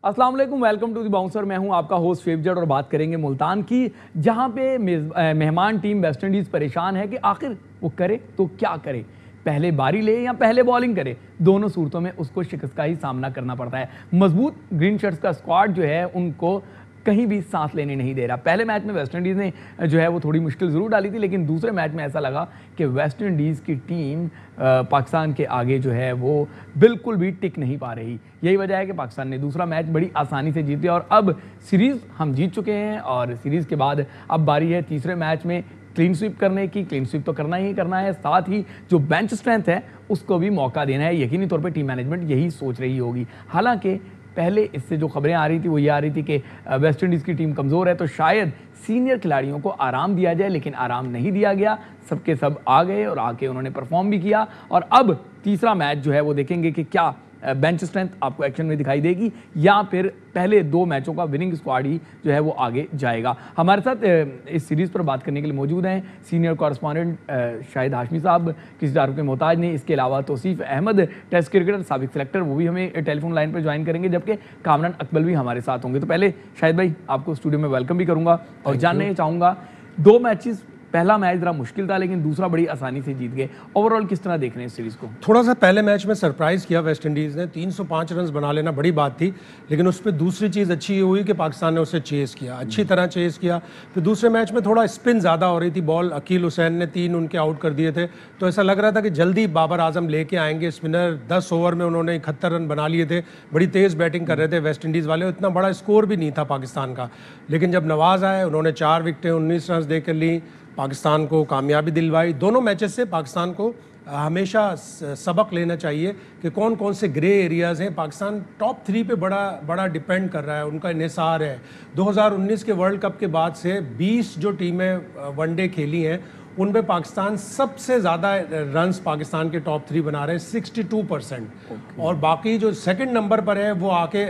अस्सलाम वालेकुम, welcome to the bouncer. मैं हूं आपका होस्ट फेवजेट और बात करेंगे मुल्तान की, जहां पे मेहमान टीम वेस्ट इंडीज़ परेशान है कि आखिर वो करे तो क्या करे, पहले बारी ले या पहले बॉलिंग करे। दोनों सूरतों में उसको शिकस्त का ही सामना करना पड़ता है। मजबूत ग्रीन शर्ट्स का स्क्वाड जो है उनको कहीं भी सांस लेने नहीं दे रहा। पहले मैच में वेस्ट इंडीज़ ने जो है वो थोड़ी मुश्किल ज़रूर डाली थी, लेकिन दूसरे मैच में ऐसा लगा कि वेस्ट इंडीज़ की टीम पाकिस्तान के आगे जो है वो बिल्कुल भी टिक नहीं पा रही। यही वजह है कि पाकिस्तान ने दूसरा मैच बड़ी आसानी से जीत लिया और अब सीरीज़ हम जीत चुके हैं और सीरीज़ के बाद अब बारी है तीसरे मैच में क्लीन स्वीप करने की। क्लीन स्वीप तो करना ही करना है, साथ ही जो बेंच स्ट्रेंथ है उसको भी मौका देना है। यकीनी तौर पे टीम मैनेजमेंट यही सोच रही होगी। हालांकि पहले इससे जो खबरें आ रही थी वो ये आ रही थी कि वेस्ट इंडीज़ की टीम कमज़ोर है तो शायद सीनियर खिलाड़ियों को आराम दिया जाए, लेकिन आराम नहीं दिया गया। सबके सब आ गए और आके उन्होंने परफॉर्म भी किया। और अब तीसरा मैच जो है वो देखेंगे कि क्या बेंच स्ट्रेंथ आपको एक्शन में दिखाई देगी या फिर पहले दो मैचों का विनिंग स्क्वाड ही जो है वो आगे जाएगा। हमारे साथ इस सीरीज़ पर बात करने के लिए मौजूद हैं सीनियर कॉरेस्पॉन्डेंट शाहिद हाशमी साहब, किसी तारुफ के मोहताज ने, इसके अलावा तौसीफ अहमद टेस्ट क्रिकेटर साबिक सेलेक्टर, वो भी हमें टेलीफोन लाइन पर ज्वाइन करेंगे, जबकि कामरान अकबल भी हमारे साथ होंगे। तो पहले शाहिद भाई आपको स्टूडियो में वेलकम भी करूँगा और जानना चाहूँगा, दो मैचेस, पहला मैच जरा मुश्किल था लेकिन दूसरा बड़ी आसानी से जीत गए। ओवरऑल किस तरह देख रहे हैं इस सीरीज को? थोड़ा सा पहले मैच में सरप्राइज़ किया वेस्ट इंडीज़ ने, 305 रन बना लेना बड़ी बात थी, लेकिन उस पर दूसरी चीज़ अच्छी ये हुई कि पाकिस्तान ने उसे चेस किया, अच्छी तरह चेस किया। फिर दूसरे मैच में थोड़ा स्पिन ज़्यादा हो रही थी बॉल, अकील हुसैन ने 3 उनके आउट कर दिए थे, तो ऐसा लग रहा था कि जल्दी बाबर आजम लेके आएंगे। स्पिनर 10 ओवर में उन्होंने 71 रन बना लिए थे, बड़ी तेज़ बैटिंग कर रहे थे वेस्ट इंडीज़ वाले, इतना बड़ा स्कोर भी नहीं था पाकिस्तान का। लेकिन जब नवाज़ आए उन्होंने 4 विकेटें 19 रन दे कर ली, पाकिस्तान को कामयाबी दिलवाई। दोनों मैचेस से पाकिस्तान को हमेशा सबक लेना चाहिए कि कौन कौन से ग्रे एरियाज़ हैं। पाकिस्तान टॉप 3 पे बड़ा डिपेंड कर रहा है, उनका इन्हिसार है। 2019 के वर्ल्ड कप के बाद से 20 जो टीमें वनडे खेली हैं उनमें पाकिस्तान सबसे ज़्यादा रन्स पाकिस्तान के टॉप 3 बना रहे हैं, 62%। और बाकी जो सेकंड नंबर पर है वो आके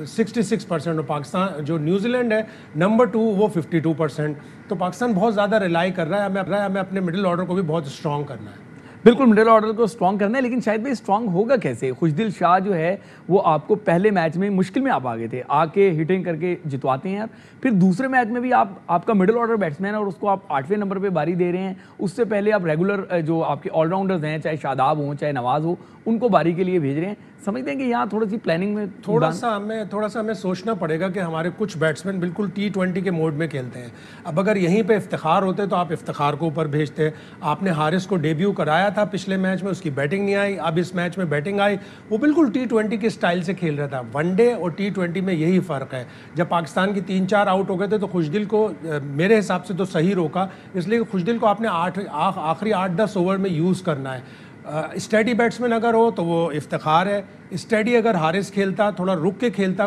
66%, और पाकिस्तान जो न्यूजीलैंड है नंबर 2 वो 52%। तो पाकिस्तान बहुत ज़्यादा रिलाई कर रहा है, हमें अपने मिडिल ऑर्डर को भी बहुत स्ट्रॉन्ग करना है। बिल्कुल मिडिल ऑर्डर को स्ट्रॉन्ग करना है, लेकिन शायद भाई स्ट्रॉन्ग होगा कैसे? खुशदिल शाह जो है वो आपको पहले मैच में मुश्किल में आप आ गए थे, आके हिटिंग करके जितवाते हैं, फिर दूसरे मैच में भी आपका मिडिल ऑर्डर बैट्समैन है और उसको आप 8वें नंबर पे बारी दे रहे हैं। उससे पहले आप रेगुलर जो आपके ऑलराउंडर्स हैं, चाहे शादाब हो चाहे नवाज हो, उनको बारी के लिए भेज रहे हैं। समझते हैं कि यहाँ थोड़ी सी प्लानिंग में थोड़ा सा हमें सोचना पड़ेगा कि हमारे कुछ बैट्समैन बिल्कुल T20 के मोड में खेलते हैं। अब अगर यहीं पे इफ्तिखार होते तो आप इफ्तिखार को ऊपर भेजते। आपने हारिस को डेब्यू कराया था पिछले मैच में, उसकी बैटिंग नहीं आई, अब इस मैच में बैटिंग आई, वो बिल्कुल T20 के स्टाइल से खेल रहा था। वनडे और T20 में यही फ़र्क है। जब पाकिस्तान की 3-4 आउट हो गए थे तो खुशदिल को मेरे हिसाब से तो सही रोका, इसलिए खुशदिल को आपने आखिरी 8-10 ओवर में यूज़ करना है। स्टेडी बैट्समैन अगर हो तो वो इफ्तिखार है, स्टेडी अगर हारिस खेलता, थोड़ा रुक के खेलता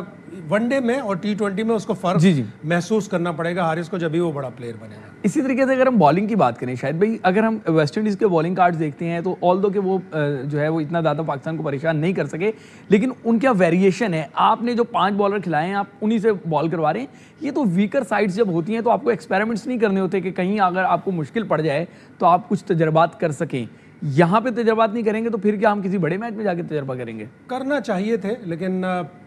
वनडे में और T20 में, उसको फ़र्क महसूस करना पड़ेगा हारिस को, जब भी वो बड़ा प्लेयर बनेगा। इसी तरीके से अगर हम बॉलिंग की बात करें शायद भाई, अगर हम वेस्ट इंडीज़ के बॉलिंग कार्ड्स देखते हैं तो ऑल दो कि वो जो है वो इतना ज़्यादा पाकिस्तान को परेशान नहीं कर सके, लेकिन उनका वेरिएशन है। आपने जो 5 बॉलर खिलाए हैं आप उन्हीं से बॉल करवा रहे हैं। ये तो वीकर साइड्स जब होती हैं तो आपको एक्सपेरिमेंट्स नहीं करने होते कि कहीं अगर आपको मुश्किल पड़ जाए तो आप कुछ तजर्बात कर सकें। यहाँ पे तजर्बात नहीं करेंगे तो फिर क्या हम किसी बड़े मैच में जाके तजर्बा करेंगे? करना चाहिए थे, लेकिन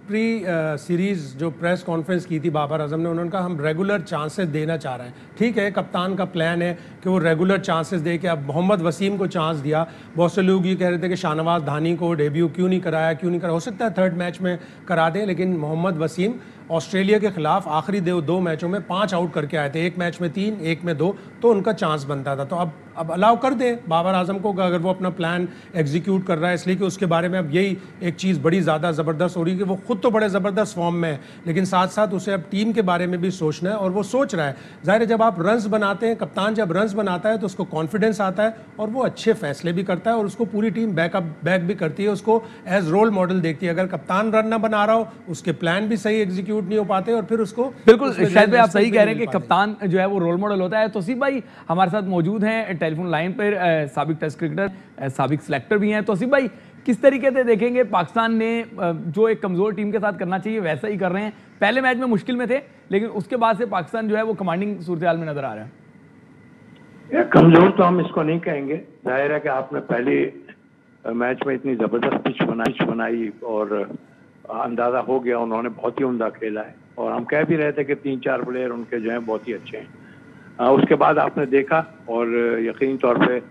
प्री सीरीज़ जो प्रेस कॉन्फ्रेंस की थी बाबर आजम ने, उन्होंने कहा हम रेगुलर चांसेस देना चाह रहे हैं। ठीक है, कप्तान का प्लान है कि वो रेगुलर चांसेस दे के, अब मोहम्मद वसीम को चांस दिया। बहुत से लोग ये कह रहे थे कि शाहनवाज धानी को डेब्यू क्यों नहीं कराया, हो सकता है थर्ड मैच में करा दें, लेकिन मोहम्मद वसीम ऑस्ट्रेलिया के खिलाफ आखिरी 2 मैचों में 5 आउट करके आए थे, एक मैच में 3, एक में 2, तो उनका चांस बनता था। तो अब अलाउ कर दें बाबर आजम को, अगर वो अपना प्लान एग्जीक्यूट कर रहा है, इसलिए कि उसके बारे में अब यही एक चीज़ बड़ी ज़्यादा ज़बरदस्त हो रही है कि वो खुद तो बड़े ज़बरदस्त फॉर्म में है, लेकिन साथ साथ उसे अब टीम के बारे में भी सोचना है और वो सोच रहा है। ज़ाहिर है, जब आप रन्स बनाते हैं, कप्तान जब रन्स बनाता है तो उसको कॉन्फिडेंस आता है और वो अच्छे फैसले भी करता है और उसको पूरी टीम बैक भी करती है, उसको एज रोल मॉडल देखती है। अगर कप्तान रन ना बना रहा हो, उसके प्लान भी सही एग्जीक्यूट नहीं हो पाते और फिर उसको बिल्कुल शायद भाई आप सही कह रहे हैं कि कप्तान जो है वो रोल मॉडल होता है। तौसीफ भाई हमारे साथ मौजूद हैं टेलीफोन लाइन पर, साबिक टेस्ट क्रिकेटर, साबिक सिलेक्टर भी हैं। तौसीफ भाई, किस तरीके से देखेंगे पाकिस्तान ने जो एक कमज़ोर टीम के साथ करना चाहिए वैसा ही कर रहे हैं? पहले मैच में मुश्किल में थे, लेकिन उसके बाद से पाकिस्तान जो है वो कमांडिंग सूरत हाल में नजर आ रहा है। कमज़ोर तो हम इसको नहीं कहेंगे। जाहिर है कि आपने पहले मैच में इतनी ज़बरदस्त पिच बनाई और अंदाज़ा हो गया, उन्होंने बहुत ही उम्दा खेला है और हम कह भी रहे थे कि 3-4 प्लेयर उनके जो हैं बहुत ही अच्छे हैं। उसके बाद आपने देखा और यकीनी तौर पे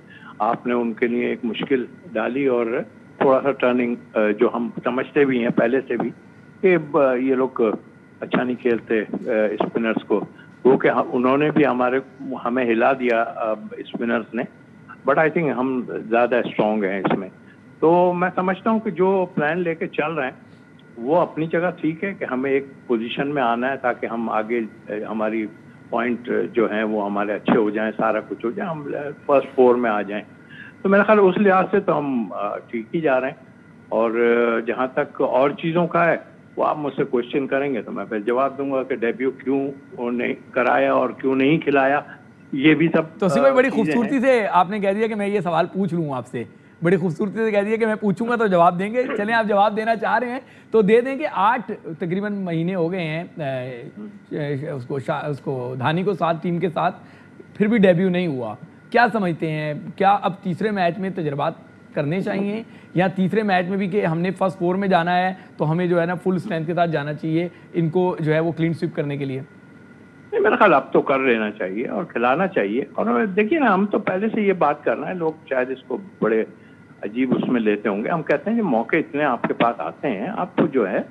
आपने उनके लिए एक मुश्किल डाली और थोड़ा सा टर्निंग जो हम समझते भी हैं पहले से भी कि ये लोग अच्छा नहीं खेलते स्पिनर्स को, वो कि उन्होंने भी हमें हिला दिया स्पिनर्स ने, बट आई थिंक हम ज़्यादा स्ट्रॉन्ग हैं इसमें। तो मैं समझता हूँ कि जो प्लान लेके चल रहे हैं वो अपनी जगह ठीक है कि हमें एक पोजीशन में आना है ताकि हम आगे हमारी पॉइंट जो हैं वो हमारे अच्छे हो जाएं, सारा कुछ हो जाए, हम फर्स्ट 4 में आ जाएं। तो मेरा ख्याल उस लिहाज से तो हम ठीक ही जा रहे हैं। और जहाँ तक और चीज़ों का है वो आप मुझसे क्वेश्चन करेंगे तो मैं फिर जवाब दूंगा कि डेब्यू क्यों नहीं कराया और क्यों नहीं खिलाया, ये भी सब। तो भाई बड़ी खूबसूरती से आपने कह दिया कि मैं ये सवाल पूछ लूँ आपसे, बड़ी खूबसूरती से कह दिया कि मैं पूछूंगा तो जवाब देंगे। चलें, आप जवाब देना चाह रहे हैं तो दे दें कि 8 तकरीबन महीने हो गए हैं उसको धानी को साथ टीम के साथ, फिर भी डेब्यू नहीं हुआ। क्या समझते हैं, क्या अब तीसरे मैच में तजर्बात करने चाहिए या तीसरे मैच में भी कि हमने फर्स्ट 4 में जाना है तो हमें जो है ना फुल स्ट्रेंथ के साथ जाना चाहिए इनको जो है वो क्लीन स्वीप करने के लिए? नहीं, मेरा ख्याल अब तो कर लेना चाहिए और खिलाना चाहिए। और देखिए ना, हम तो पहले से ये बात कर रहे हैं, लोग शायद इसको बड़े अजीब उसमें लेते होंगे। हम कहते हैं कि मौके इतने आपके पास आते हैं, आपको जो है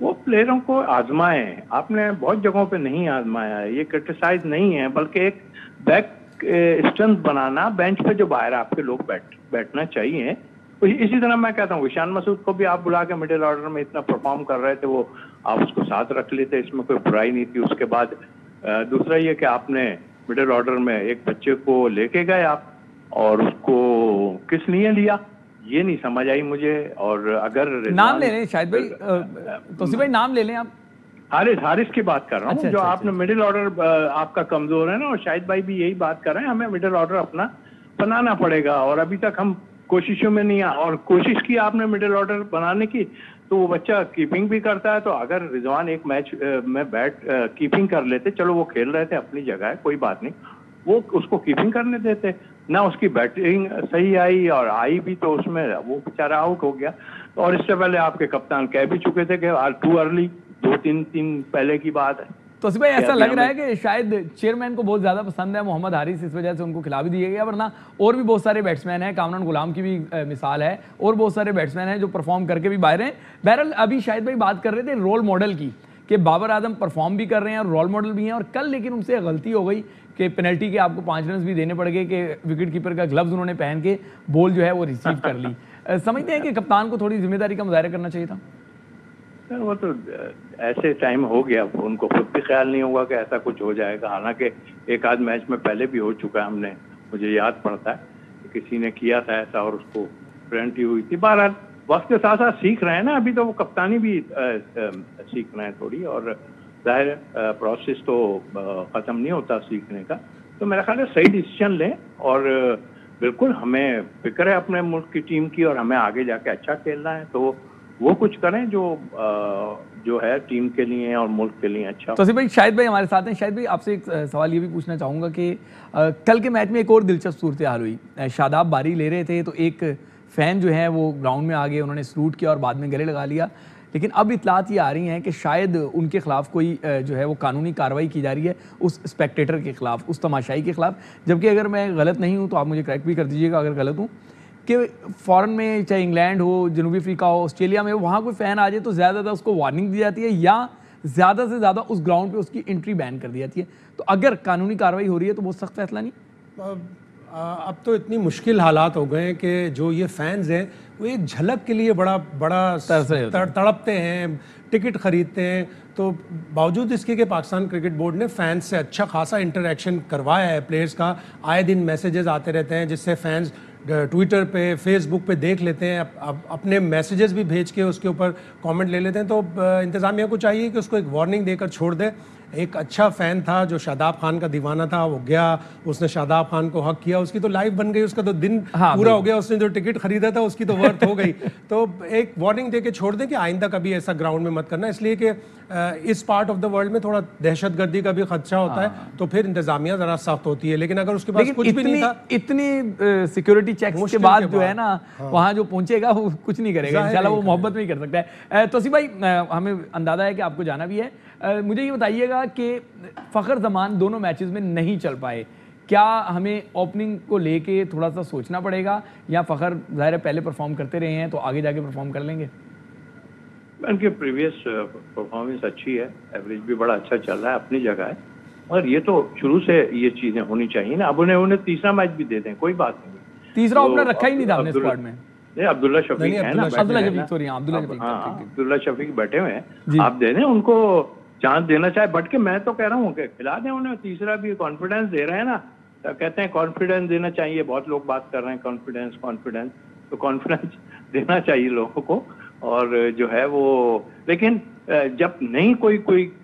वो प्लेयरों को आजमाएं। आपने बहुत जगहों पे नहीं आजमाया है, ये क्रिटिसाइज नहीं है, बल्कि एक बैक स्ट्रेंथ बनाना, बेंच पे जो बाहर आपके लोग बैठना चाहिए। इसी तरह मैं कहता हूँ ईशान मसूद को भी आप बुला के मिडिल ऑर्डर में इतना परफॉर्म कर रहे थे, वो आप उसको साथ रख लेते, इसमें कोई बुराई नहीं थी। उसके बाद दूसरा ये कि आपने मिडिल ऑर्डर में एक बच्चे को लेके गए आप, और उसको किस लिए लिया ये नहीं समझ आई मुझे। और अगर नाम ले लें शायद भाई, तो भाई नाम ले लें आप। हारिस की बात कर रहा हूँ। जो आपने मिडिल ऑर्डर आपका कमजोर है ना, और शाहिद भाई भी यही बात कर रहे हैं, हमें मिडिल ऑर्डर अपना बनाना पड़ेगा। और अभी तक हम कोशिशों में नहीं और कोशिश की आपने मिडिल ऑर्डर बनाने की, तो वो बच्चा कीपिंग भी करता है। तो अगर रिजवान एक मैच में कीपिंग कर लेते, चलो वो खेल रहे थे अपनी जगह है, कोई बात नहीं, वो उसको कीपिंग करने देते ना, उसकी बैटिंग सही आई और आई भी तो उसमें वो बेचारा आउट हो गया। और इससे पहले आपके कप्तान कह भी चुके थे कि टू अर्ली, 2-3 पहले की बात है। तो भाई ऐसा लग रहा है कि शायद चेयरमैन को बहुत ज्यादा पसंद है मोहम्मद हारिस, इस वजह से उनको खिला भी दिया गया, वरना और भी बहुत सारे बैट्समैन हैं, कामरान गुलाम की भी मिसाल है, और बहुत सारे बैट्समैन हैं जो परफॉर्म करके भी बाहर हैं। बहरहाल अभी शायद भाई बात कर रहे थे रोल मॉडल की, कि बाबर आजम परफॉर्म भी कर रहे हैं और रोल मॉडल भी हैं, और कल लेकिन उनसे गलती हो गई कि पेनल्टी के आपको 5 रन भी देने पड़ गए कि विकेट कीपर का ग्लव्स उन्होंने पहन के बॉल जो है वो रिसीव कर ली। समझते हैं कि कप्तान को थोड़ी जिम्मेदारी का मुजाहरा करना चाहिए था? वो तो ऐसे टाइम हो गया, उनको खुद भी ख्याल नहीं होगा कि ऐसा कुछ हो जाएगा। हालांकि एक आध मैच में पहले भी हो चुका है, हमने मुझे याद पड़ता है कि किसी ने किया था ऐसा और उसको पेनल्टी हुई थी। बहरहाल वक्त के साथ साथ सीख रहे हैं ना, अभी तो वो कप्तानी भी सीख रहे हैं थोड़ी, और जाहिर प्रोसेस तो ख़त्म नहीं होता सीखने का। तो मेरा ख्याल है सही डिसीजन लें, और बिल्कुल हमें फिक्र है अपने मुल्क की टीम की, और हमें आगे जाके अच्छा खेलना है, तो वो कुछ करें जो है टीम के लिए और मुल्क के लिए अच्छा। तो भाई शाहिद भाई हमारे साथ हैं। शाहिद भाई आपसे एक सवाल ये भी पूछना चाहूँगा कि कल के मैच में एक और दिलचस्प सूरत हाल हुई। शादाब बारी ले रहे थे तो एक फ़ैन जो है वो ग्राउंड में आ गए, उन्होंने सलूट किया और बाद में गले लगा लिया। लेकिन अब इतलात ये आ रही हैं कि शायद उनके खिलाफ कोई जो है वो कानूनी कार्रवाई की जा रही है उस स्पेक्टेटर के खिलाफ, उस तमाशाई के खिलाफ। जबकि अगर मैं गलत नहीं हूँ तो आप मुझे करेक्ट भी कर दीजिएगा अगर गलत हूँ, कि फ़ॉरेन में चाहे इंग्लैंड हो, जनूबी अफ्रीका हो, ऑस्ट्रेलिया में, वहाँ कोई फ़ैन आ जाए तो ज़्यादा उसको वार्निंग दी जाती है या ज़्यादा से ज़्यादा उस ग्राउंड पे उसकी एंट्री बैन कर दी जाती है। तो अगर कानूनी कार्रवाई हो रही है तो बहुत सख्त फैसला नहीं? अब तो इतनी मुश्किल हालात हो गए हैं कि जो ये फैंस हैं वो एक झलक के लिए बड़ा तड़पते हैं, टिकट खरीदते हैं। तो बावजूद इसके कि पाकिस्तान क्रिकेट बोर्ड ने फैंस से अच्छा खासा इंटरेक्शन करवाया है, प्लेयर्स का आए दिन मैसेजेस आते रहते हैं जिससे फैंस ट्विटर पे, फेसबुक पे देख लेते हैं, अपने मैसेजेस भी भेज के उसके ऊपर कमेंट ले लेते हैं। तो इंतज़ामिया को चाहिए कि उसको एक वार्निंग देकर छोड़ दे। एक अच्छा फ़ैन था जो शादाब खान का दीवाना था, वो गया, उसने शादाब खान को हक किया, उसकी तो लाइफ बन गई, उसका तो दिन पूरा हो गया, उसने जो टिकट खरीदा था उसकी तो वर्थ हो गई। तो एक वार्निंग दे के छोड़ दें कि आइंदा कभी ऐसा ग्राउंड में मत करना, इसलिए कि इस पार्ट ऑफ द वर्ल्ड में थोड़ा दहशतगर्दी का भी खदशा होता है, तो फिर इंतजामिया ज़रा सख्त होती है। लेकिन अगर उसके पास कुछ भी नहीं था, इतनी सिक्योरिटी चेक्स के बाद जो है ना, वहाँ जो पहुंचेगा वो कुछ नहीं करेगा, इंशाल्लाह वो मोहब्बत नहीं कर सकता है। तोसीफ भाई, हमें अंदाजा है कि आपको जाना भी है, मुझे ये बताइएगा कि फ़खर ज़मान दोनों मैचेस में नहीं चल पाए, क्या हमें ओपनिंग को लेके थोड़ा सा सोचना पड़ेगा, या फ़खर ज़ाहिर है पहले परफॉर्म करते रहे हैं तो आगे जाके परफॉर्म कर लेंगे? उनकी प्रीवियस परफॉर्मेंस अच्छी है, एवरेज भी बड़ा अच्छा चल रहा है, अपनी जगह है, और ये तो शुरू से ये चीज़ें होनी चाहिए ना। अब उन्हें तीसरा मैच भी दे दें, कोई बात नहीं। तीसरा ओपनर रखा ही नहीं था अपने स्क्वाड में। अब्दुल्ला शफीक है ना, अब्दुल्ला शफीक बैठे हुए हैं, आप दे दें उनको, चांस देना चाहे, बट के मैं तो कह रहा हूँ कि खिला दें उन्हें तीसरा भी। कॉन्फिडेंस दे रहे हैं ना, तो कहते हैं कॉन्फिडेंस देना चाहिए, बहुत लोग बात कर रहे हैं कॉन्फिडेंस, तो कॉन्फिडेंस देना चाहिए लोगों को, और जो है वो, लेकिन जब नहीं कोई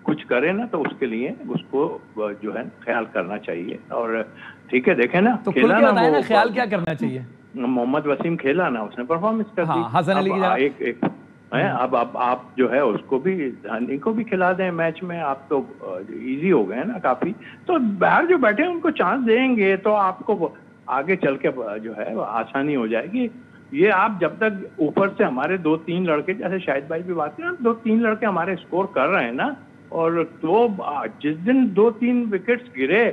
कुछ करे ना, तो उसके लिए उसको जो है ख्याल करना चाहिए। और ठीक है, देखें ना, तो खेला ना, ख्याल क्या करना चाहिए? मोहम्मद वसीम खेला ना, उसने परफॉर्मेंस कर दी। हसन अली की एक अब आप जो है उसको भी, धानी को भी खिला दें मैच में, आप तो इजी हो गए ना काफी। तो बाहर जो बैठे हैं उनको चांस देंगे तो आपको आगे चल के जो है आसानी हो जाएगी। ये आप जब तक ऊपर से हमारे 2-3 लड़के, जैसे शाहिद भाई भी बात करें, 2-3 लड़के हमारे स्कोर कर रहे हैं ना, और तो जिस दिन 2-3 विकेट्स गिरे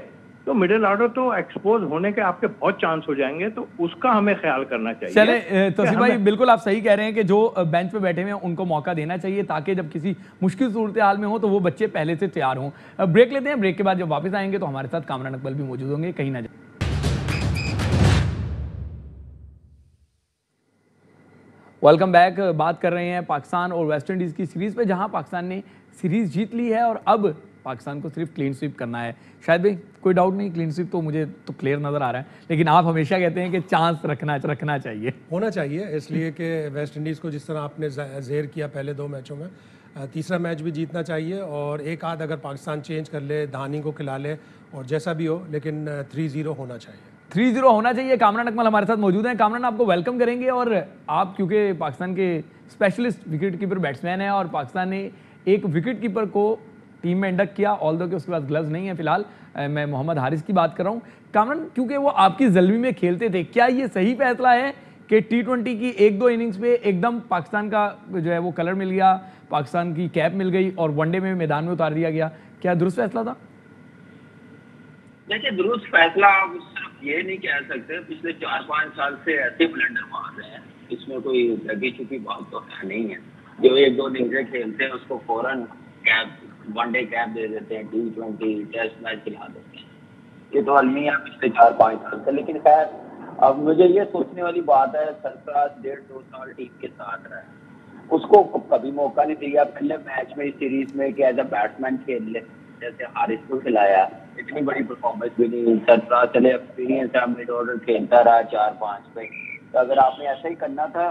तो मिडिल ऑर्डर तो एक्सपोज होने के आपके बहुत चांस हो जाएंगे, तो उसका हमें ख्याल करना चाहिए। चले तोसीफ भाई, बिल्कुल आप सही कह रहे हैं कि जो बेंच पे बैठे हुए हैं उनको मौका देना चाहिए, ताकि जब किसी मुश्किल सूरत हाल में हो तो वो बच्चे पहले से तैयार हों। ब्रेक लेते हैं, ब्रेक के बाद जब वापस आएंगे तो हमारे साथ कामरान अकबल भी मौजूद होंगे, कहीं ना जाए। Welcome back. बात कर रहे हैं पाकिस्तान और वेस्ट इंडीज़ की सीरीज़ पे, जहां पाकिस्तान ने सीरीज़ जीत ली है और अब पाकिस्तान को सिर्फ क्लीन स्वीप करना है। शायद भाई कोई डाउट नहीं, क्लीन स्वीप तो मुझे तो क्लियर नज़र आ रहा है, लेकिन आप हमेशा कहते हैं कि चांस रखना चाहिए, होना चाहिए, इसलिए कि वेस्ट इंडीज़ को जिस तरह आपने ज़ेर किया पहले 2 मैचों में, तीसरा मैच भी जीतना चाहिए, और एक आध अगर पाकिस्तान चेंज कर ले, धानी को खिला ले, और जैसा भी हो, लेकिन 3-0 होना चाहिए। 3-0 होना चाहिए। कामरान अकमल हमारे साथ मौजूद हैं। कामरान, आपको वेलकम करेंगे, और आप क्योंकि पाकिस्तान के स्पेशलिस्ट विकेट कीपर बैट्समैन हैं, और पाकिस्तान ने एक विकेट कीपर को टीम में इंडक्ट किया, ऑल्दो कि उसके पास ग्लव्स नहीं है फिलहाल, मैं मोहम्मद हारिस की बात कर रहा हूँ। कामरान, क्योंकि वो आपकी ज़ल्मी में खेलते थे, क्या ये सही फैसला है कि T20 की 1-2 इनिंग्स पे एकदम पाकिस्तान का जो है वो कलर मिल गया, पाकिस्तान की कैप मिल गई और वनडे में मैदान में उतार दिया गया? क्या दुरुस्त फैसला था? देखिए, दुरुस्त फैसला आप सिर्फ ये नहीं कह सकते, पिछले 4-5 साल से ऐसे ब्लंडर मार रहे हैं, इसमें कोई लगी चुकी बात तो है नहीं है। जो 1-2 इनिंग्स खेलते हैं उसको फौरन कैप, वनडे कैप दे देते हैं, T20 टेस्ट मैच खिला देते हैं, ये तो अलमिया पिछले 4-5 साल से। लेकिन खैर, अब मुझे ये सोचने वाली बात है, सरफराज 1.5-2 साल टीम के साथ रहा है, उसको कभी मौका नहीं दिया पहले मैच में, इस सीरीज में कि एज अ बैट्समैन खेल ले, जैसे हारिस को खिलाया, इतनी बड़ी परफॉर्मेंस भी नहीं। सरफराज चले एक्सपीरियंस है, मिड ऑर्डर खेलता रहा 4-5 पे, तो अगर आपने ऐसा ही करना था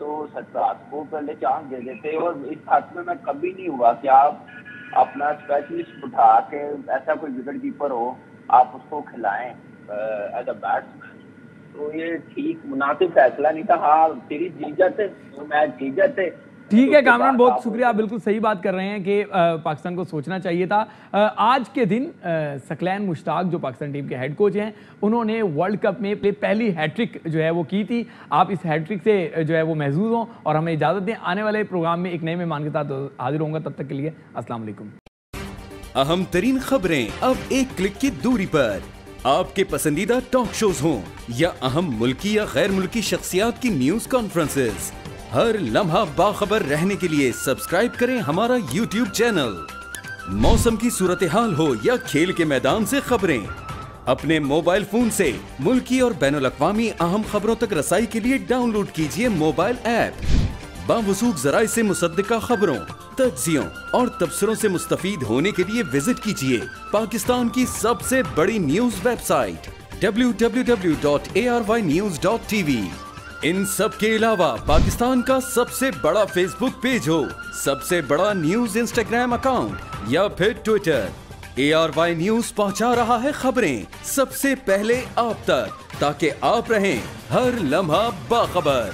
तो सरफराज को पहले चांस दे देते। और इस हाथ में मैं कभी नहीं हुआ कि आप अपना स्पेशलिस्ट उठा के, ऐसा कोई विकेट कीपर हो, आप उसको खिलाएं एज अ बैट्समैन, तो ये ठीक मुनासिब फैसला नहीं था। हाँ, सीरीज जीत जाते, मैच जीत जाते। ठीक है कामरान, बहुत शुक्रिया, आप बिल्कुल सही बात कर रहे हैं कि पाकिस्तान को सोचना चाहिए था। आज के दिन सकलैन मुश्ताक जो पाकिस्तान टीम के हेड कोच हैं, उन्होंने वर्ल्ड कप में पहली हैट्रिक जो है वो की थी। आप इस हैट्रिक से जो है वो महसूस हों और हमें इजाज़त दें। आने वाले प्रोग्राम में एक नए मेहमान के साथ हाजिर होंगे, तब तक के लिए अस्सलाम वालेकुम। अहम तरीन खबरें अब एक क्लिक की दूरी पर, आपके पसंदीदा टॉक शोज हों या अहम मुल्की या गैर मुल्की शख्सियात की न्यूज कॉन्फ्रेंसेस, हर लम्हा बाखबर रहने के लिए सब्सक्राइब करें हमारा YouTube चैनल। मौसम की सूरत हाल हो या खेल के मैदान से खबरें, अपने मोबाइल फोन से मुल्की और बैनुल अक़वामी अहम खबरों तक रसाई के लिए डाउनलोड कीजिए मोबाइल ऐप। बावसूख ज़राए से मुसद्दिका खबरों, तज्ज़ियों और तबसरों से मुस्तफ़ीद होने के लिए विजिट कीजिए पाकिस्तान की सबसे बड़ी न्यूज वेबसाइट www.arYnews.tv। इन सब के अलावा पाकिस्तान का सबसे बड़ा फेसबुक पेज हो, सबसे बड़ा न्यूज इंस्टाग्राम अकाउंट या फिर ट्विटर, ARY न्यूज पहुंचा रहा है खबरें सबसे पहले आप तक, ताकि आप रहें हर लम्हा बाखबर।